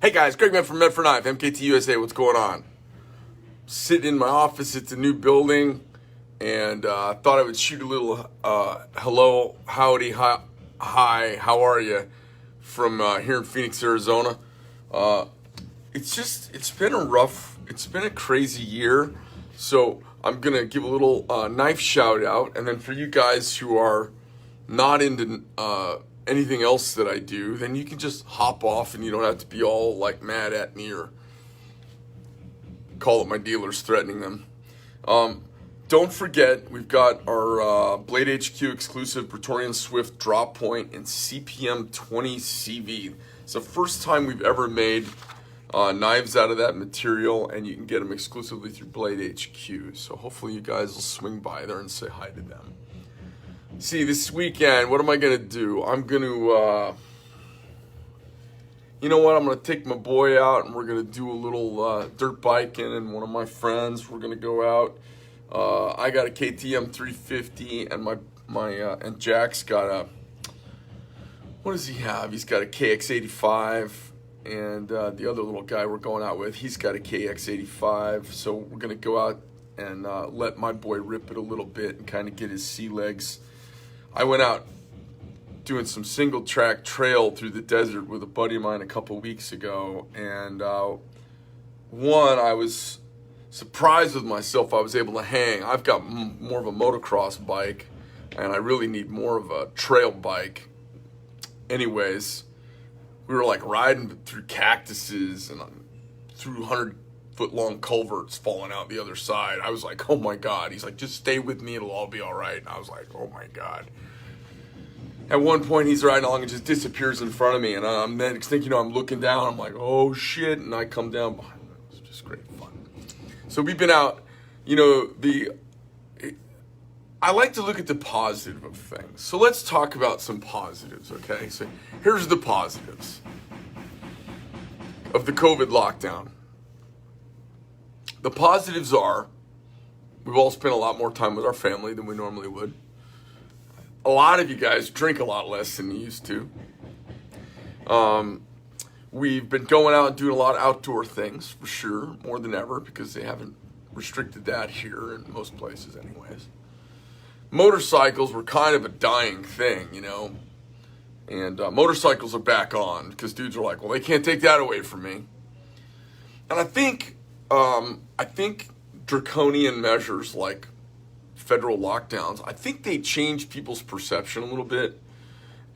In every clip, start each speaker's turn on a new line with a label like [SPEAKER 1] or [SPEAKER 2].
[SPEAKER 1] Hey guys, Greg Mann from Medfords, MKT USA, what's going on? Sitting in my office, it's a new building, and I thought I would shoot a little hello, howdy, hi, how are you from here in Phoenix, Arizona. It's been a crazy year, so I'm going to give a little knife shout out, and then for you guys who are not into anything else that I do, then you can just hop off and you don't have to be all like mad at me or call up my dealers threatening them. Don't forget, we've got our BladeHQ exclusive Praetorian Swift drop point in CPM 20 CV. It's the first time we've ever made knives out of that material, and you can get them exclusively through BladeHQ. So hopefully you guys will swing by there and say hi to them. See, this weekend, what am I going to do? I'm going to, you know what? I'm going to take my boy out, and we're going to do a little dirt biking, and one of my friends, we're going to go out. I got a KTM 350, and and Jack's got a, what does he have? He's got a KX85, and the other little guy we're going out with, he's got a KX85. So we're going to go out and let my boy rip it a little bit and kind of get his sea legs. I went out doing some single track trail through the desert with a buddy of mine a couple weeks ago, and I was surprised with myself. I was able to hang. I've got more of a motocross bike, and I really need more of a trail bike. Anyways, we were like riding through cactuses and through 100-foot long culverts falling out the other side. I was like, oh my God. He's like, just stay with me, it'll all be all right. And I was like, oh my God. At one point, he's riding along and just disappears in front of me, and I'm next thing you know, I'm looking down, I'm like, oh shit, and I come down behind him. It was just great fun. So we've been out, you know, I like to look at the positive of things. So let's talk about some positives, okay? So here's the positives of the COVID lockdown. The positives are, we've all spent a lot more time with our family than we normally would. A lot of you guys drink a lot less than you used to. We've been going out and doing a lot of outdoor things, for sure, more than ever, because they haven't restricted that here in most places anyways. Motorcycles were kind of a dying thing, you know, and motorcycles are back on because dudes are like, well, they can't take that away from me. And I think draconian measures like federal lockdowns, I think they change people's perception a little bit,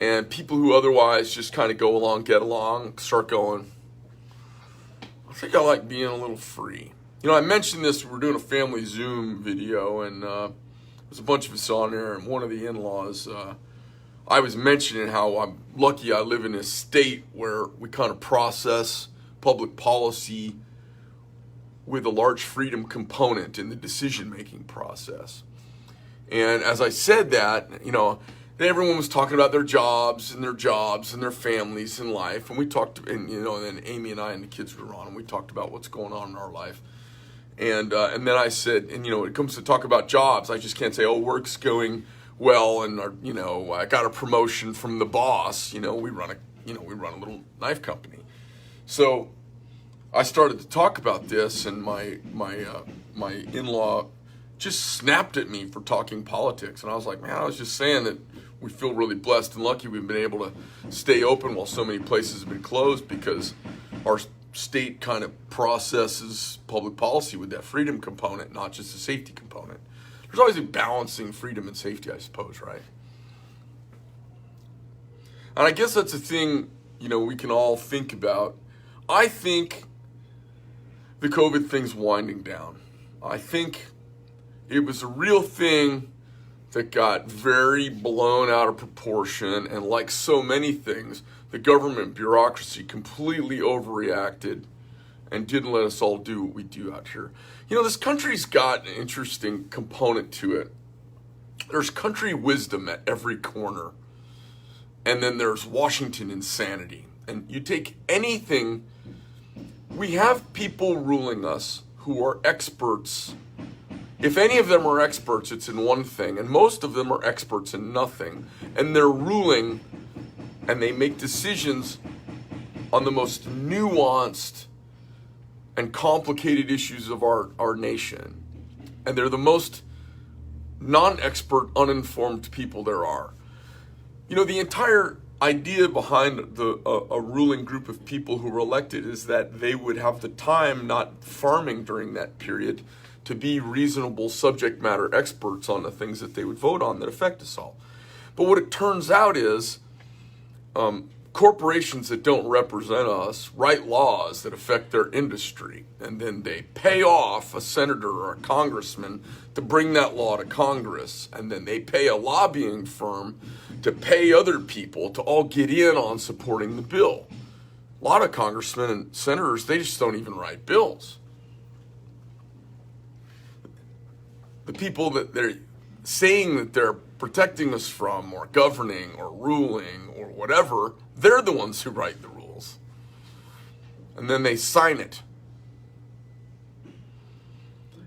[SPEAKER 1] and people who otherwise just kind of go along, get along, start going, I think I like being a little free. You know, I mentioned this, we're doing a family Zoom video, and there's a bunch of us on there, and one of the in-laws, I was mentioning how I'm lucky I live in a state where we kind of process public policy with a large freedom component in the decision-making process. And as I said that, you know, everyone was talking about their jobs and their families and life. And we talked, and you know, and then Amy and I and the kids were on, and we talked about what's going on in our life. And then I said, and you know, when it comes to talk about jobs, I just can't say, oh, work's going well, and you know, I got a promotion from the boss. You know, we run a little knife company. So I started to talk about this, and my in-law just snapped at me for talking politics. And I was like, man, I was just saying that we feel really blessed and lucky we've been able to stay open while so many places have been closed, because our state kind of processes public policy with that freedom component, not just the safety component. There's always a balancing freedom and safety, I suppose, right? And I guess that's a thing, you know, we can all think about. I think the COVID thing's winding down. I think it was a real thing that got very blown out of proportion, and like so many things, the government bureaucracy completely overreacted and didn't let us all do what we do out here. You know, this country's got an interesting component to it. There's country wisdom at every corner, and then there's Washington insanity. And you take anything, we have people ruling us who are experts. If any of them are experts, it's in one thing, and most of them are experts in nothing. And they're ruling, and they make decisions on the most nuanced and complicated issues of our nation. And they're the most non-expert, uninformed people there are. You know, the entire idea behind a ruling group of people who were elected is that they would have the time, not farming during that period, to be reasonable subject matter experts on the things that they would vote on that affect us all. But what it turns out is corporations that don't represent us write laws that affect their industry, and then they pay off a senator or a congressman to bring that law to Congress, and then they pay a lobbying firm to pay other people to all get in on supporting the bill. A lot of congressmen and senators, they just don't even write bills. The people that they're saying that they're protecting us from, or governing, or ruling, or whatever, they're the ones who write the rules. And then they sign it.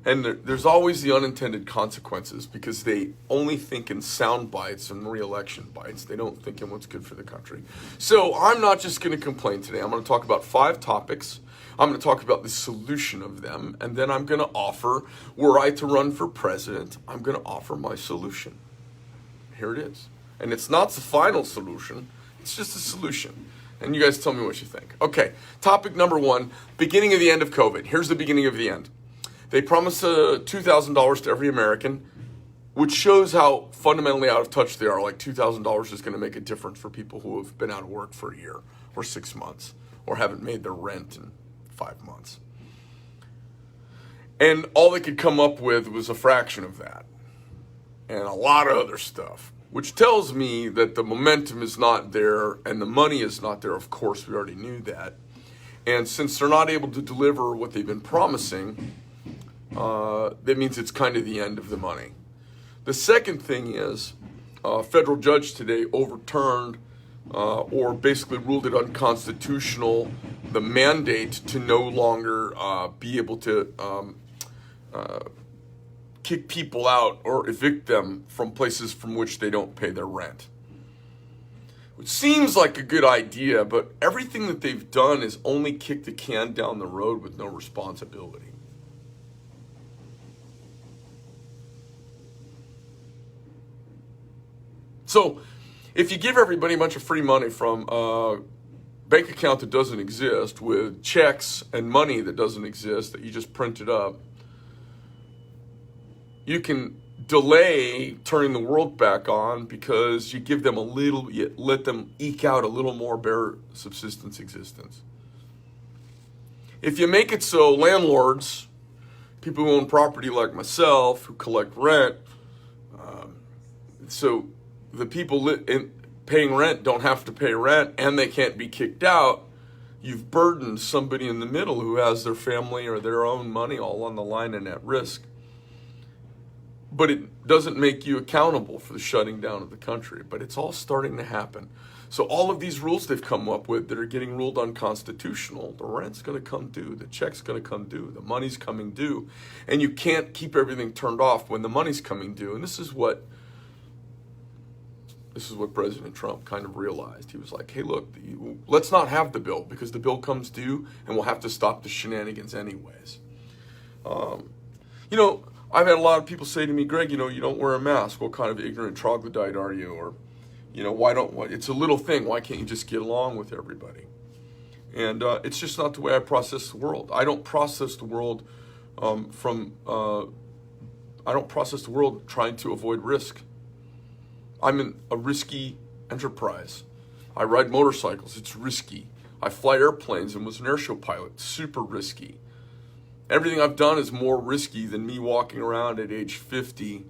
[SPEAKER 1] And there's always the unintended consequences, because they only think in sound bites and re-election bites. They don't think in what's good for the country. So I'm not just going to complain today. I'm going to talk about 5 topics. I'm going to talk about the solution of them. And then I'm going to offer, were I to run for president, I'm going to offer my solution. Here it is. And it's not the final solution. It's just a solution. And you guys tell me what you think. Okay, topic number 1, beginning of the end of COVID. Here's the beginning of the end. They promise $2,000 to every American, which shows how fundamentally out of touch they are. Like $2,000 is going to make a difference for people who have been out of work for a year or 6 months or haven't made their rent in 5 months. And all they could come up with was a fraction of that and a lot of other stuff, which tells me that the momentum is not there and the money is not there. Of course, we already knew that. And since they're not able to deliver what they've been promising, that means it's kind of the end of the money. The second thing is, a federal judge today overturned or basically ruled it unconstitutional, the mandate to no longer be able to kick people out or evict them from places from which they don't pay their rent. Which seems like a good idea, but everything that they've done is only kick the can down the road with no responsibility. So, if you give everybody a bunch of free money from a bank account that doesn't exist, with checks and money that doesn't exist, that you just printed up, you can delay turning the world back on because you give them you let them eke out a little more bare subsistence existence. If you make it so landlords, people who own property like myself, who collect rent, so the people paying rent don't have to pay rent and they can't be kicked out, you've burdened somebody in the middle who has their family or their own money all on the line and at risk. But it doesn't make you accountable for the shutting down of the country. But it's all starting to happen. So all of these rules they've come up with that are getting ruled unconstitutional, the rent's going to come due, the check's going to come due, the money's coming due, and you can't keep everything turned off when the money's coming due. And this is what President Trump kind of realized. He was like, hey, look, let's not have the bill because the bill comes due and we'll have to stop the shenanigans anyways. I've had a lot of people say to me, Greg, you don't wear a mask. What kind of ignorant troglodyte are you? Or, it's a little thing. Why can't you just get along with everybody? And it's just not the way I process the world. I don't process the world trying to avoid risk. I'm in a risky enterprise. I ride motorcycles. It's risky. I fly airplanes and was an airshow pilot. Super risky. Everything I've done is more risky than me walking around at age 50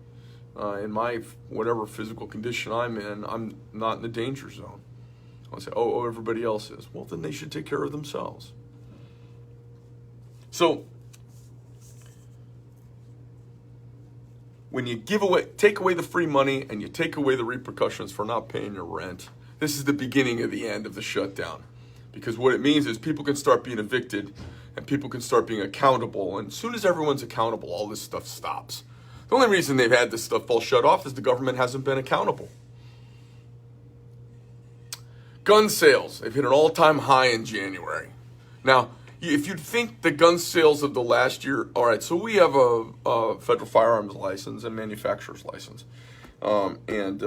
[SPEAKER 1] in my whatever physical condition I'm in. I'm not in the danger zone. I'll say, oh, everybody else is. Well, then they should take care of themselves. So, when you take away the free money and you take away the repercussions for not paying your rent, this is the beginning of the end of the shutdown. Because what it means is people can start being evicted and people can start being accountable. And as soon as everyone's accountable, all this stuff stops. The only reason they've had this stuff all shut off is the government hasn't been accountable. Gun sales, they've hit an all-time high in January. Now, if you'd think the gun sales of the last year, all right, so we have a federal firearms license and manufacturer's license. And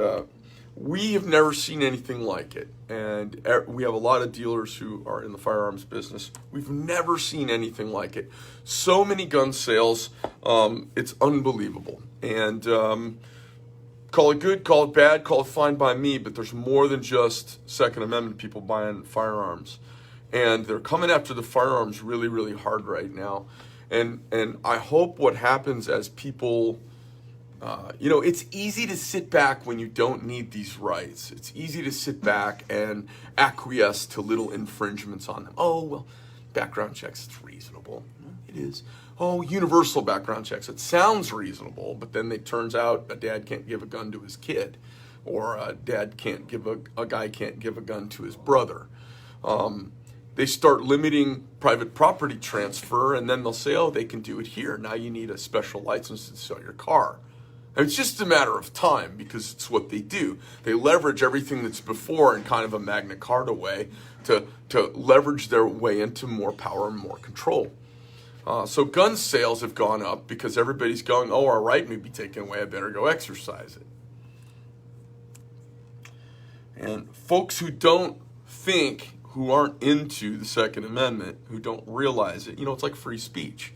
[SPEAKER 1] we have never seen anything like it. And we have a lot of dealers who are in the firearms business. We've never seen anything like it. So many gun sales, it's unbelievable. And call it good, call it bad, call it fine by me, but there's more than just Second Amendment people buying firearms. And they're coming after the firearms really, really hard right now. And I hope what happens as people, it's easy to sit back when you don't need these rights. It's easy to sit back and acquiesce to little infringements on them. Oh, well, background checks, it's reasonable. It is. Oh, universal background checks. It sounds reasonable, but then it turns out a dad can't give a gun to his kid, or a dad can't give a guy can't give a gun to his brother. They start limiting private property transfer, and then they'll say, oh, they can do it here. Now you need a special license to sell your car. And it's just a matter of time, because it's what they do. They leverage everything that's before in kind of a Magna Carta way to leverage their way into more power and more control. So gun sales have gone up because everybody's going, oh, our right may be taken away, I better go exercise it. And folks who don't think, who aren't into the Second Amendment, who don't realize it, it's like free speech.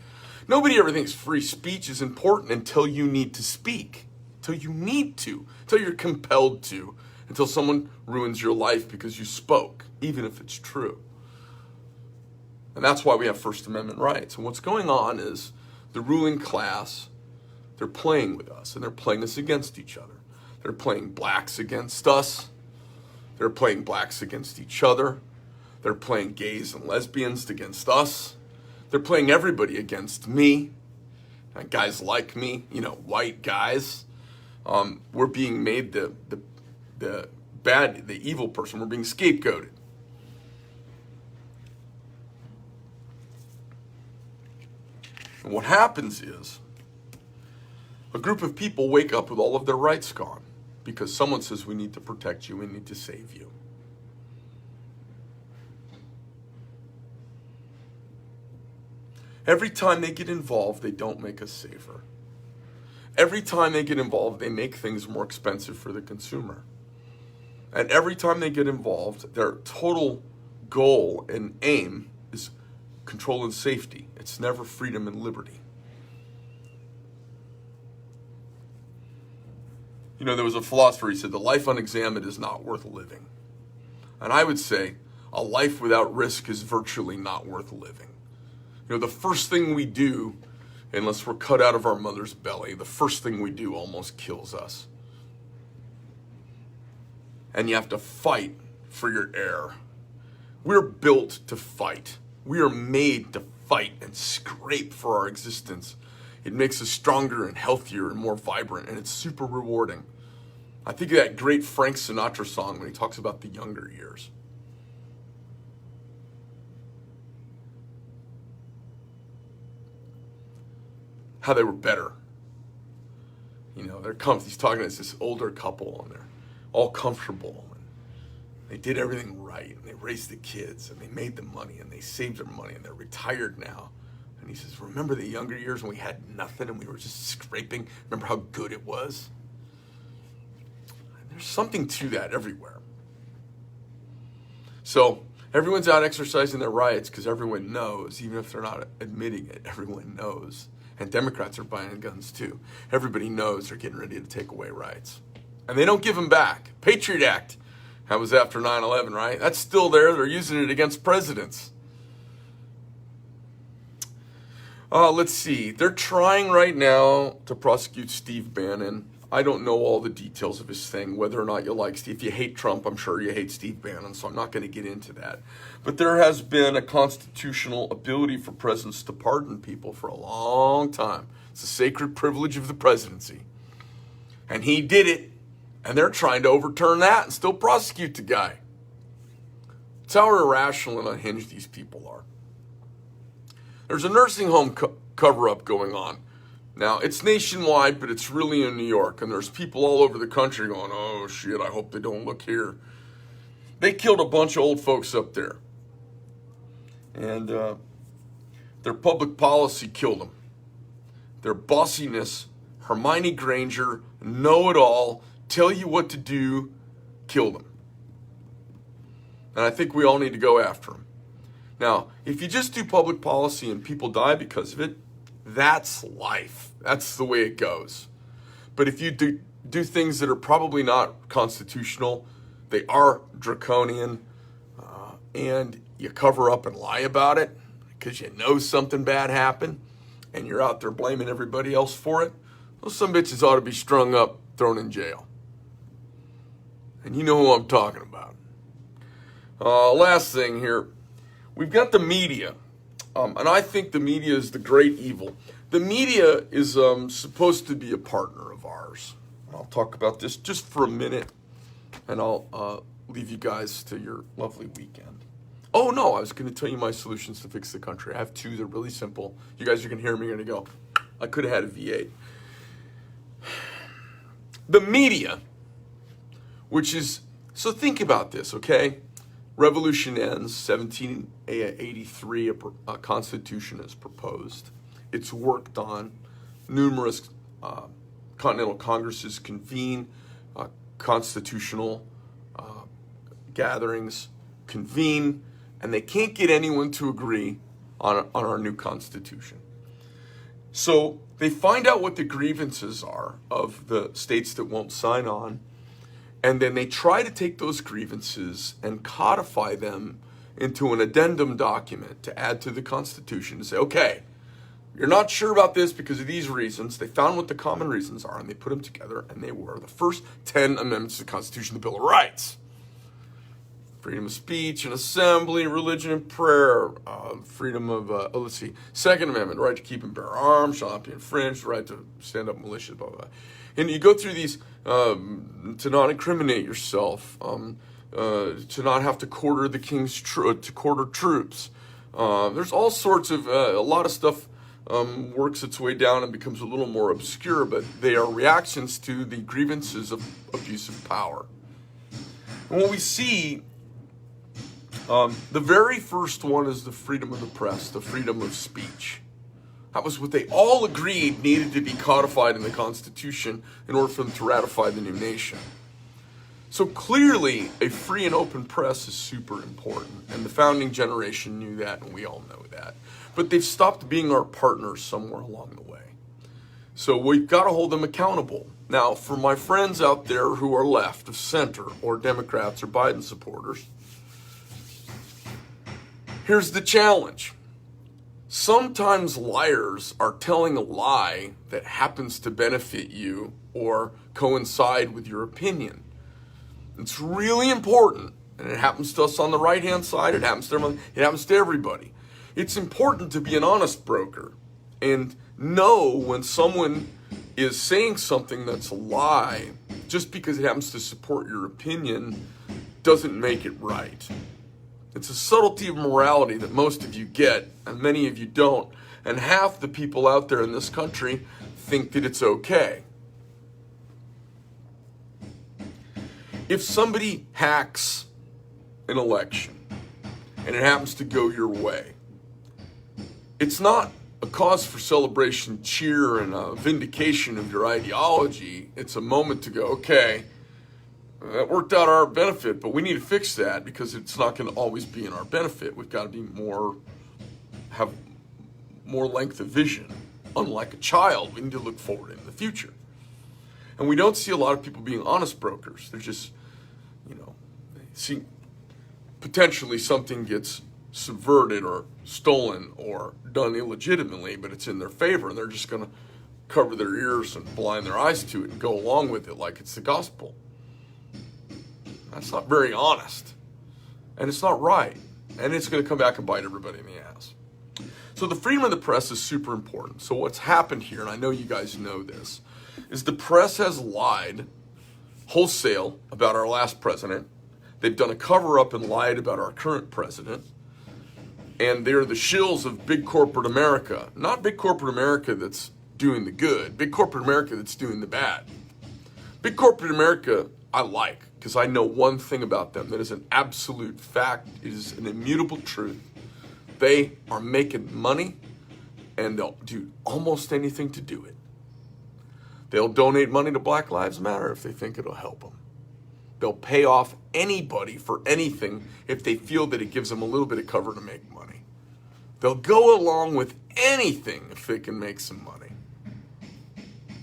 [SPEAKER 1] Nobody ever thinks free speech is important until you need to speak, until you need to, until you're compelled to, until someone ruins your life because you spoke, even if it's true. And that's why we have First Amendment rights. And what's going on is the ruling class, they're playing with us, and they're playing us against each other. They're playing blacks against us. They're playing blacks against each other. They're playing gays and lesbians against us. They're playing everybody against me. And guys like me, white guys. We're being made the evil person. We're being scapegoated. And what happens is a group of people wake up with all of their rights gone because someone says we need to protect you, we need to save you. Every time they get involved, they don't make us safer. Every time they get involved, they make things more expensive for the consumer. And every time they get involved, their total goal and aim is control and safety. It's never freedom and liberty. There was a philosopher, he said, the life unexamined is not worth living. And I would say, a life without risk is virtually not worth living. The first thing we do, unless we're cut out of our mother's belly, the first thing we do almost kills us. And you have to fight for your air. We're built to fight. We are made to fight and scrape for our existence. It makes us stronger and healthier and more vibrant, and it's super rewarding. I think of that great Frank Sinatra song when he talks about the younger years. How they were better. He's talking to this older couple, and they're all comfortable, and they did everything right, and they raised the kids, and they made the money, and they saved their money, and they're retired now. And he says, remember the younger years when we had nothing and we were just scraping? Remember how good it was? And there's something to that everywhere. So everyone's out exercising their rights because everyone knows, even if they're not admitting it, everyone knows. And Democrats are buying guns too. Everybody knows they're getting ready to take away rights. And they don't give them back. Patriot Act, that was after 9/11, right? That's still there. They're using it against presidents. Let's see. They're trying right now to prosecute Steve Bannon. I don't know all the details of his thing, whether or not you like Steve. If you hate Trump, I'm sure you hate Steve Bannon, so I'm not going to get into that. But there has been a constitutional ability for presidents to pardon people for a long time. It's a sacred privilege of the presidency. And he did it, and they're trying to overturn that and still prosecute the guy. It's how irrational and unhinged these people are. There's a nursing home cover-up going on. Now, it's nationwide, but it's really in New York, and there's people all over the country going, oh, shit, I hope they don't look here. They killed a bunch of old folks up there. And their public policy killed them. Their bossiness, Hermione Granger, know-it-all, tell you what to do, killed them. And I think we all need to go after them. Now, if you just do public policy and people die because of it, that's life. That's the way it goes. But if you do things that are probably not constitutional, they are draconian, and you cover up and lie about it because you know something bad happened, and you're out there blaming everybody else for it, those some bitches ought to be strung up, thrown in jail. And you know who I'm talking about. Last thing here, we've got the media, and I think the media is the great evil. The media is supposed to be a partner of ours. I'll talk about this just for a minute, and I'll leave you guys to your lovely weekend. Oh no, I was going to tell you my solutions to fix the country. I have two. They're really simple. You guys are going to hear me. You're going to go, I could have had a V8. The media, which is, so think about this, okay? Revolution ends, 1783, a constitution is proposed. It's worked on. Numerous continental congresses convene, constitutional gatherings convene, and they can't get anyone to agree on our new constitution. So they find out what the grievances are of the states that won't sign on, and then they try to take those grievances and codify them into an addendum document to add to the Constitution to say, okay, you're not sure about this because of these reasons. They found what the common reasons are, and they put them together, and they were the first 10 amendments to the Constitution, the Bill of Rights. Freedom of speech and assembly, religion and prayer, freedom of, Second Amendment, right to keep and bear arms, shall not be infringed, right to stand up militia, blah, blah, blah. And you go through these, to not incriminate yourself, to not have to quarter the king's to quarter troops. There's all sorts of, a lot of stuff works its way down and becomes a little more obscure, but they are reactions to the grievances of abuse of power. And what we see, the very first one is the freedom of the press, the freedom of speech. That was what they all agreed needed to be codified in the Constitution in order for them to ratify the new nation. So clearly, a free and open press is super important, and the founding generation knew that, and we all know that. But they've stopped being our partners somewhere along the way. So we've got to hold them accountable. Now, for my friends out there who are left of center, or Democrats or Biden supporters, here's the challenge. Sometimes liars are telling a lie that happens to benefit you or coincide with your opinion. It's really important, and it happens to us on the right-hand side, it happens to everybody. It's important to be an honest broker and know when someone is saying something that's a lie just because it happens to support your opinion doesn't make it right. It's a subtlety of morality that most of you get, and many of you don't. And half the people out there in this country think that it's okay. If somebody hacks an election, and it happens to go your way, it's not a cause for celebration, cheer, and a vindication of your ideology. It's a moment to go, okay, that worked out our benefit, but we need to fix that because it's not going to always be in our benefit. We've got to have more length of vision. Unlike a child, we need to look forward in the future. And we don't see a lot of people being honest brokers. They're just, they see potentially something gets subverted or stolen or done illegitimately, but it's in their favor, and they're just going to cover their ears and blind their eyes to it and go along with it like it's the gospel. That's not very honest, and it's not right, and it's going to come back and bite everybody in the ass. So the freedom of the press is super important. So what's happened here, and I know you guys know this, is the press has lied wholesale about our last president. They've done a cover-up and lied about our current president, and they're the shills of big corporate America. Not big corporate America that's doing the good, big corporate America that's doing the bad. Big corporate America I like. because I know one thing about them that is an absolute fact, it is an immutable truth. They are making money, and they'll do almost anything to do it. They'll donate money to Black Lives Matter if they think it'll help them. They'll pay off anybody for anything if they feel that it gives them a little bit of cover to make money. They'll go along with anything if they can make some money.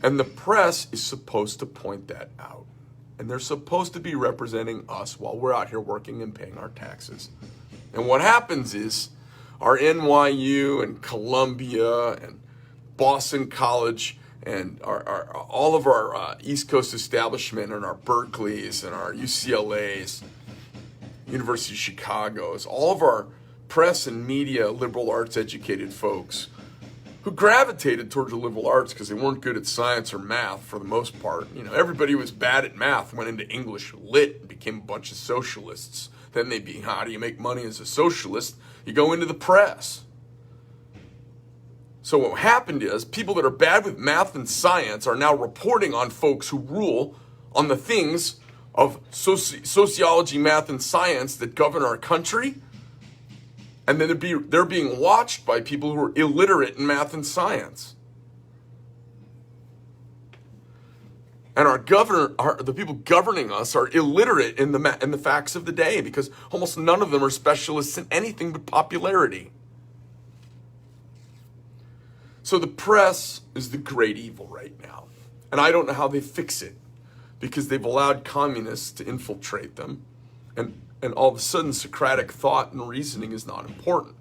[SPEAKER 1] And the press is supposed to point that out. And they're supposed to be representing us while we're out here working and paying our taxes. And what happens is our NYU and Columbia and Boston College and all of our East Coast establishment and our Berkeleys and our UCLAs, University of Chicago's, all of our press and media liberal arts educated folks who gravitated towards the liberal arts because they weren't good at science or math for the most part. You know, everybody who was bad at math went into English lit and became a bunch of socialists. Then they'd be, how do you make money as a socialist? You go into the press. So what happened is people that are bad with math and science are now reporting on folks who rule on the things of sociology, math, and science that govern our country. And then they're being watched by people who are illiterate in math and science. And the people governing us are illiterate in the facts of the day because almost none of them are specialists in anything but popularity. So the press is the great evil right now. And I don't know how they fix it because they've allowed communists to infiltrate them. And all of a sudden, Socratic thought and reasoning is not important.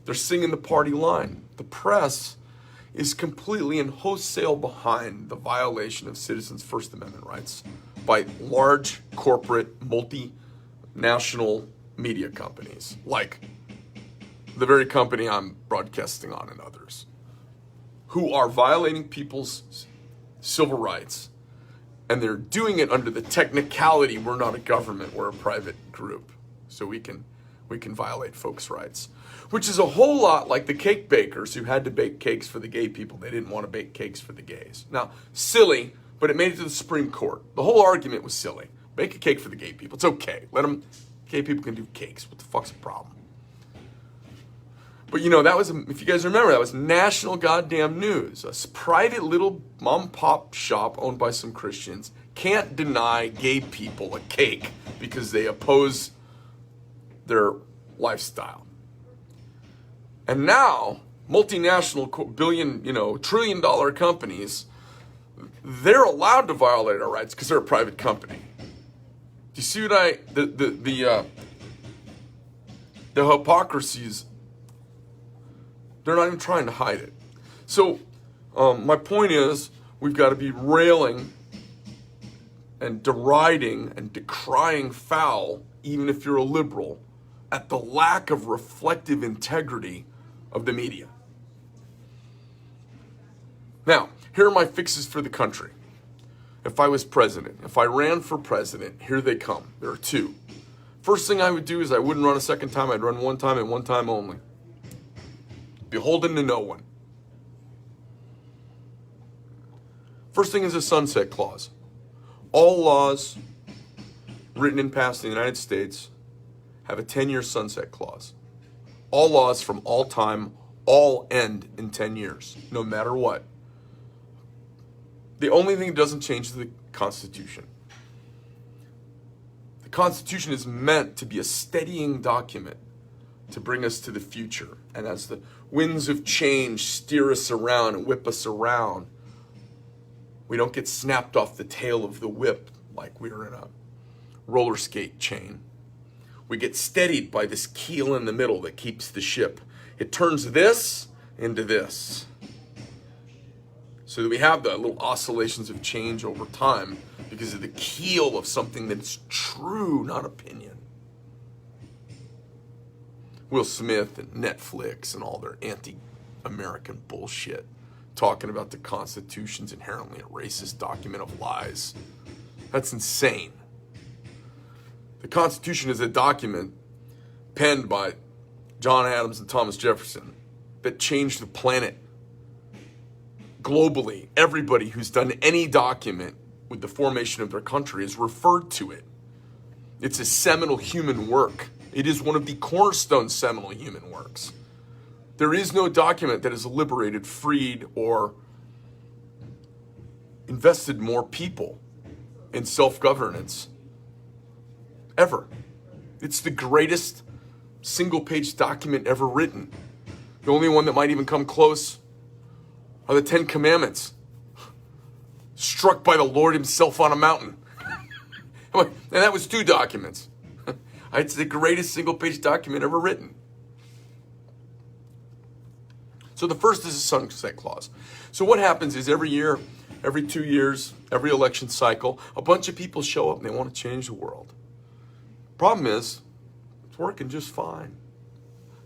[SPEAKER 1] They're singing the party line. The press is completely and wholesale behind the violation of citizens' First Amendment rights by large corporate multinational media companies like the very company I'm broadcasting on and others, who are violating people's civil rights. And they're doing it under the technicality, we're not a government, we're a private group. So we can violate folks' rights. Which is a whole lot like the cake bakers who had to bake cakes for the gay people. They didn't want to bake cakes for the gays. Now, silly, but it made it to the Supreme Court. The whole argument was silly. Bake a cake for the gay people. It's okay. Gay people can do cakes. What the fuck's the problem? But you know, that was, if you guys remember, that was national goddamn news. A private little mom pop shop owned by some Christians can't deny gay people a cake because they oppose their lifestyle. And now, multinational billion, trillion dollar companies, they're allowed to violate our rights because they're a private company. Do you see what the hypocrisies? They're not even trying to hide it. So my point is, we've got to be railing and deriding and decrying foul, even if you're a liberal, at the lack of reflective integrity of the media. Now, here are my fixes for the country. If I was president, if I ran for president, here they come. There are two. First thing I would do is I wouldn't run a second time. I'd run one time and one time only. Beholden to no one. First thing is a sunset clause. All laws written and passed in the United States have a 10-year sunset clause. All laws from all time all end in 10 years, no matter what. The only thing that doesn't change is the Constitution. The Constitution is meant to be a steadying document to bring us to the future. And as the winds of change steer us around and whip us around, we don't get snapped off the tail of the whip like we're in a roller skate chain. We get steadied by this keel in the middle that keeps the ship. It turns this into this. So that we have the little oscillations of change over time because of the keel of something that's true, not opinion. Will Smith and Netflix and all their anti-American bullshit talking about the Constitution's inherently a racist document of lies. That's insane. The Constitution is a document penned by John Adams and Thomas Jefferson that changed the planet globally. Everybody who's done any document with the formation of their country has referred to it. It's a seminal human work. It is one of the cornerstone seminal human works. There is no document that has liberated, freed, or invested more people in self-governance ever. It's the greatest single-page document ever written. The only one that might even come close are the Ten Commandments, struck by the Lord himself on a mountain. And that was 2 documents. It's the greatest single-page document ever written. So the first is a sunset clause. So what happens is every year, every 2 years, every election cycle, a bunch of people show up and they want to change the world. Problem is, it's working just fine.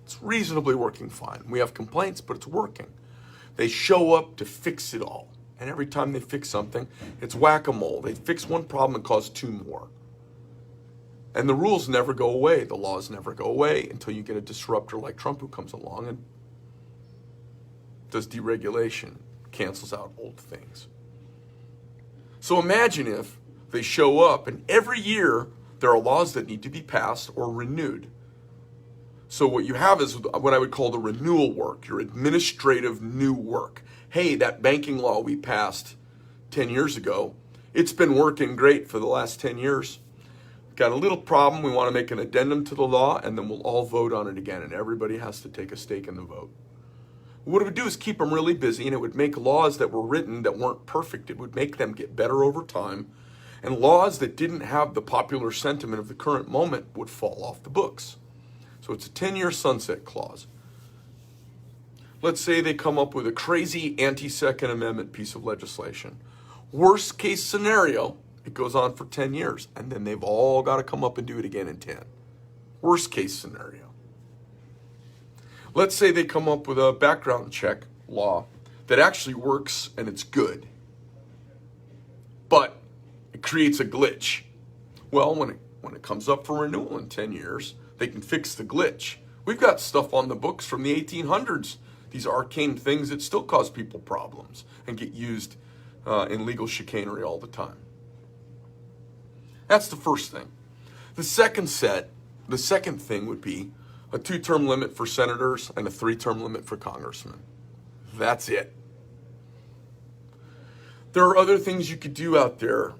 [SPEAKER 1] It's reasonably working fine. We have complaints, but it's working. They show up to fix it all. And every time they fix something, it's whack-a-mole. They fix one problem and cause 2 more. And the rules never go away. The laws never go away until you get a disruptor like Trump who comes along and does deregulation, cancels out old things. So imagine if they show up and every year there are laws that need to be passed or renewed. So what you have is what I would call the renewal work, your administrative new work. Hey, that banking law we passed 10 years ago, it's been working great for the last 10 years. Got a little problem, we want to make an addendum to the law, and then we'll all vote on it again, and everybody has to take a stake in the vote. What it would do is keep them really busy, and it would make laws that were written that weren't perfect. It would make them get better over time, and laws that didn't have the popular sentiment of the current moment would fall off the books. So it's a 10-year sunset clause. Let's say they come up with a crazy anti-Second Amendment piece of legislation. Worst case scenario, it goes on for 10 years, and then they've all got to come up and do it again in 10. Worst case scenario. Let's say they come up with a background check law that actually works and it's good, but it creates a glitch. Well, when it comes up for renewal in 10 years, they can fix the glitch. We've got stuff on the books from the 1800s, these arcane things that still cause people problems and get used in legal chicanery all the time. That's the first thing. The second thing would be a 2-term limit for senators and a 3-term limit for congressmen. That's it. There are other things you could do out there.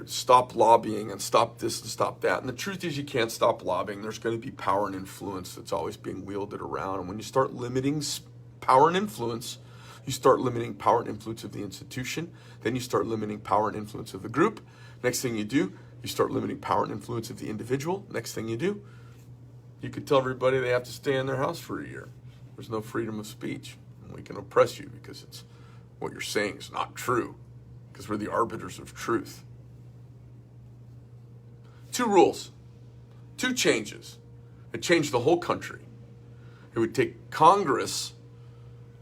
[SPEAKER 1] Stop lobbying and stop this and stop that. And the truth is you can't stop lobbying. There's going to be power and influence that's always being wielded around. And when you start limiting power and influence, you start limiting power and influence of the institution. Then you start limiting power and influence of the group. Next thing you do, you start limiting power and influence of the individual. Next thing you do, you could tell everybody they have to stay in their house for a year. There's no freedom of speech. And we can oppress you because it's what you're saying is not true, because we're the arbiters of truth. 2 rules, 2 changes. It changed the whole country. It would take Congress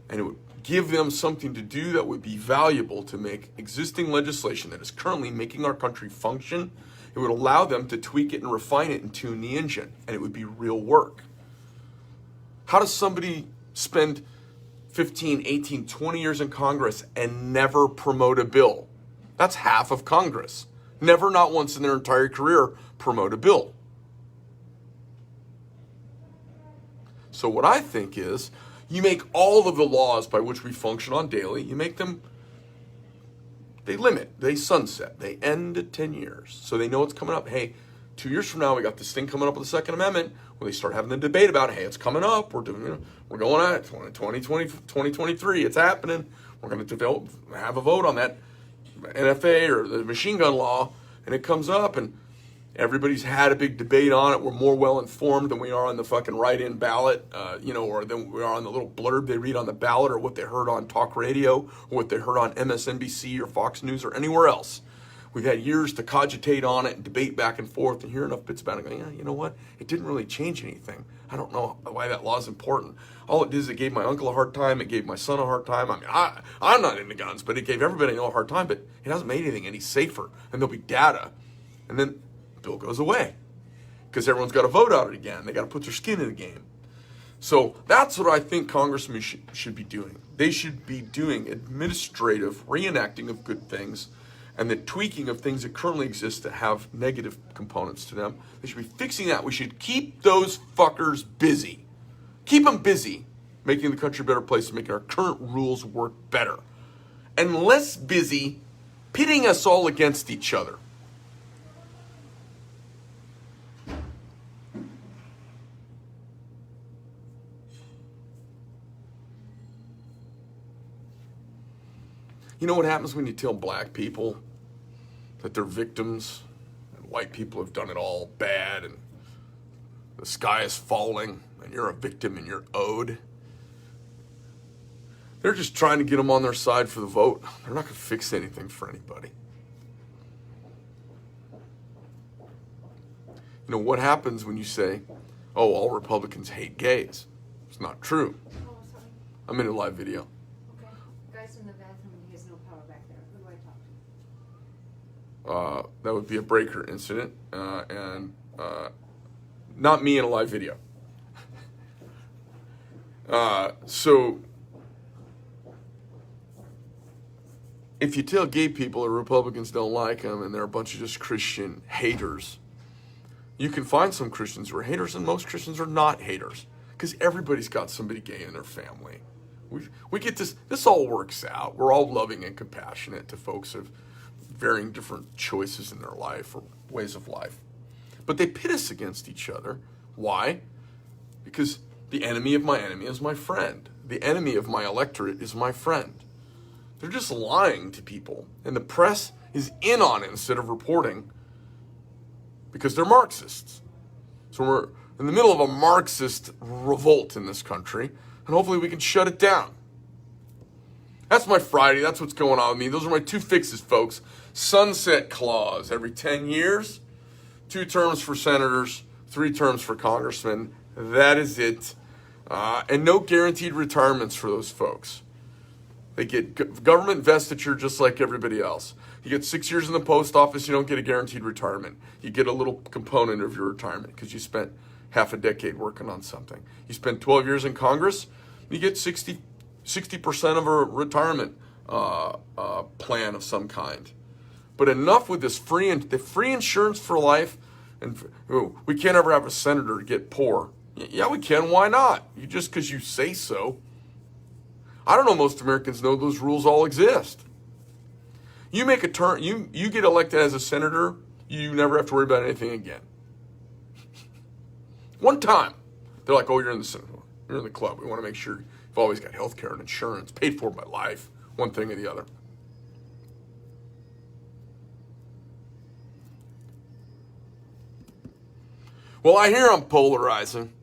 [SPEAKER 1] and it would give them something to do that would be valuable to make existing legislation that is currently making our country function. It would allow them to tweak it and refine it and tune the engine, and it would be real work. How does somebody spend 15, 18, 20 years in Congress and never promote a bill? That's half of Congress. Never, not once in their entire career, promote a bill. So what I think is, you make all of the laws by which we function on daily, you make them, they limit, they sunset, they end at 10 years. So they know it's coming up. Hey, 2 years from now, we got this thing coming up with the Second Amendment. When they start having the debate about, hey, it's coming up. We're going at it, 2023, it's happening. We're going to have a vote on that NFA or the machine gun law, and it comes up, and everybody's had a big debate on it. We're more well-informed than we are on the fucking write-in ballot, or than we are on the little blurb they read on the ballot, or what they heard on talk radio, or what they heard on MSNBC or Fox News or anywhere else. We've had years to cogitate on it and debate back and forth and hear enough bits about it. Going, yeah, you know what? It didn't really change anything. I don't know why that law is important. All it did is it gave my uncle a hard time. It gave my son a hard time. I mean, I'm not into guns, but it gave everybody a hard time. But it hasn't made anything any safer. And there'll be data. And then the bill goes away because everyone's got to vote on it again. They got to put their skin in the game. So that's what I think congressmen should be doing. They should be doing administrative reenacting of good things and the tweaking of things that currently exist that have negative components to them. They should be fixing that. We should keep those fuckers busy. Keep them busy, making the country a better place, making our current rules work better. And less busy pitting us all against each other. You know what happens when you tell black people that they're victims and white people have done it all bad and the sky is falling and you're a victim and you're owed? They're just trying to get them on their side for the vote. They're not going to fix anything for anybody. You know, what happens when you say, oh, all Republicans hate gays? It's not true.
[SPEAKER 2] Oh, sorry.
[SPEAKER 1] I'm in a live video.
[SPEAKER 2] Okay. Guy's in the bathroom and he has no power back there. Who do I talk to?
[SPEAKER 1] That would be a breaker incident, and not me in a live video. So, if you tell gay people that Republicans don't like them and they're a bunch of just Christian haters, you can find some Christians who are haters, and most Christians are not haters, because everybody's got somebody gay in their family. We get this all works out. We're all loving and compassionate to folks of varying different choices in their life or ways of life. But they pit us against each other. Why? Because the enemy of my enemy is my friend. The enemy of my electorate is my friend. They're just lying to people, and the press is in on it instead of reporting, because they're Marxists. So we're in the middle of a Marxist revolt in this country, and hopefully we can shut it down. That's my Friday. That's what's going on with me. Those are my two fixes, folks. Sunset clause every 10 years, 2 terms for senators, 3 terms for congressmen. That is it. And no guaranteed retirements for those folks. They get government vestiture just like everybody else. You get 6 years in the post office, you don't get a guaranteed retirement. You get a little component of your retirement because you spent half a decade working on something. You spend 12 years in Congress, you get 60% of a retirement plan of some kind. But enough with this free insurance for life, and we can't ever have a senator get poor. Yeah, we can. Why not? Just because you say so. I don't know. Most Americans know those rules all exist. You make a turn. You get elected as a senator. You never have to worry about anything again. One time, they're like, "Oh, you're in the Senate. You're in the club. We want to make sure you've always got health care and insurance paid for by life." One thing or the other. Well, I hear I'm polarizing.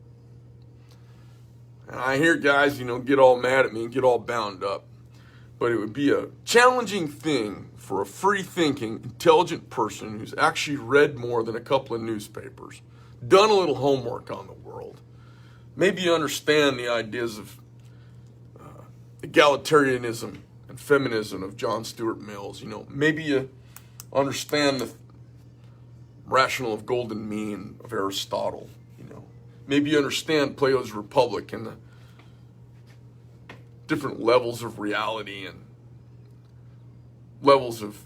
[SPEAKER 1] And I hear guys, get all mad at me and get all bound up. But it would be a challenging thing for a free-thinking, intelligent person who's actually read more than a couple of newspapers, done a little homework on the world. Maybe you understand the ideas of egalitarianism and feminism of John Stuart Mills. Maybe you understand the rational of golden mean of Aristotle. Maybe you understand Plato's Republic and the different levels of reality and levels of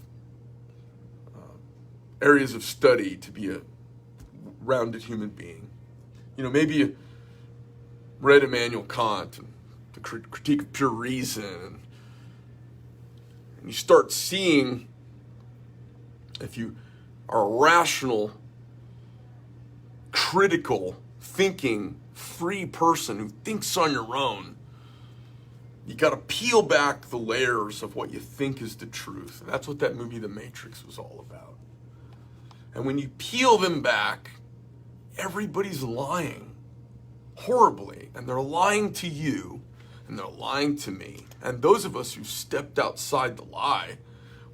[SPEAKER 1] areas of study to be a rounded human being. Maybe you read Immanuel Kant and the Critique of Pure Reason, and you start seeing, if you are a rational, critical, thinking, free person who thinks on your own, you got to peel back the layers of what you think is the truth. And that's what that movie The Matrix was all about. And when you peel them back, everybody's lying horribly, and they're lying to you, and they're lying to me. And those of us who stepped outside the lie,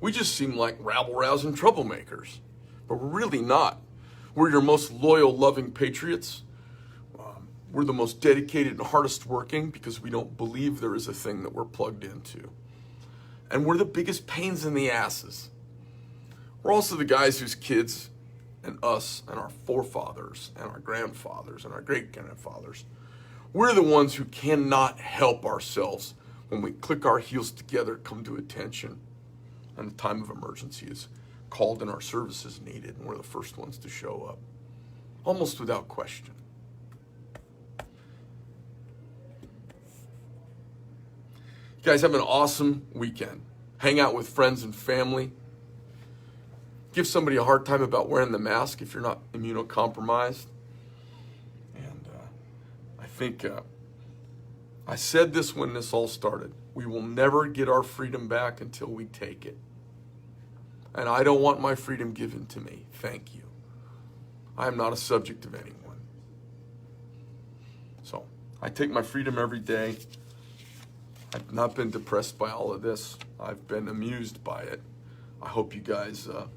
[SPEAKER 1] we just seem like rabble-rousing troublemakers, but we're really not. We're your most loyal, loving patriots. We're the most dedicated and hardest working because we don't believe there is a thing that we're plugged into. And we're the biggest pains in the asses. We're also the guys whose kids and us and our forefathers and our grandfathers and our great-grandfathers, we're the ones who cannot help ourselves when we click our heels together, come to attention. in a time of emergency is called and our services needed, and we're the first ones to show up, almost without question. You guys have an awesome weekend. Hang out with friends and family. Give somebody a hard time about wearing the mask if you're not immunocompromised. And I think I said this when this all started. We will never get our freedom back until we take it. And I don't want my freedom given to me. Thank you. I am not a subject of anyone. So I take my freedom every day. I've not been depressed by all of this. I've been amused by it. I hope you guys have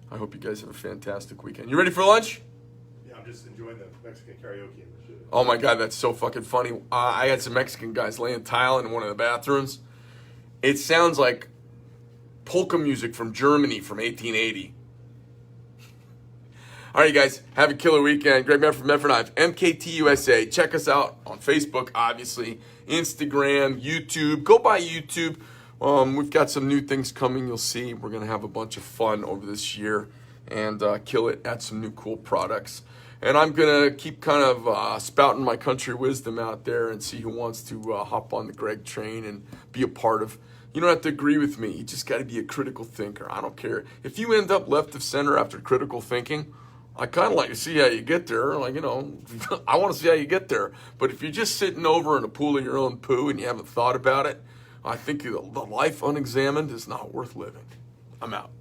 [SPEAKER 1] a fantastic weekend. You ready for lunch?
[SPEAKER 3] Yeah, I'm just enjoying the Mexican karaoke.
[SPEAKER 1] Oh my God, that's so fucking funny. I had some Mexican guys laying tile in one of the bathrooms. It sounds like polka music from Germany from 1880. All right, guys, have a killer weekend. Greg Medford from Medford Knives, MKT USA. Check us out on Facebook, obviously, Instagram, YouTube. Go by YouTube. We've got some new things coming. You'll see. We're going to have a bunch of fun over this year and kill it, add some new cool products. And I'm going to keep kind of spouting my country wisdom out there and see who wants to hop on the Greg train and be a part of. You don't have to agree with me. You just got to be a critical thinker. I don't care. If you end up left of center after critical thinking, I kind of like to see how you get there. Like, you know, I want to see how you get there. But if you're just sitting over in a pool of your own poo and you haven't thought about it, I think the life unexamined is not worth living. I'm out.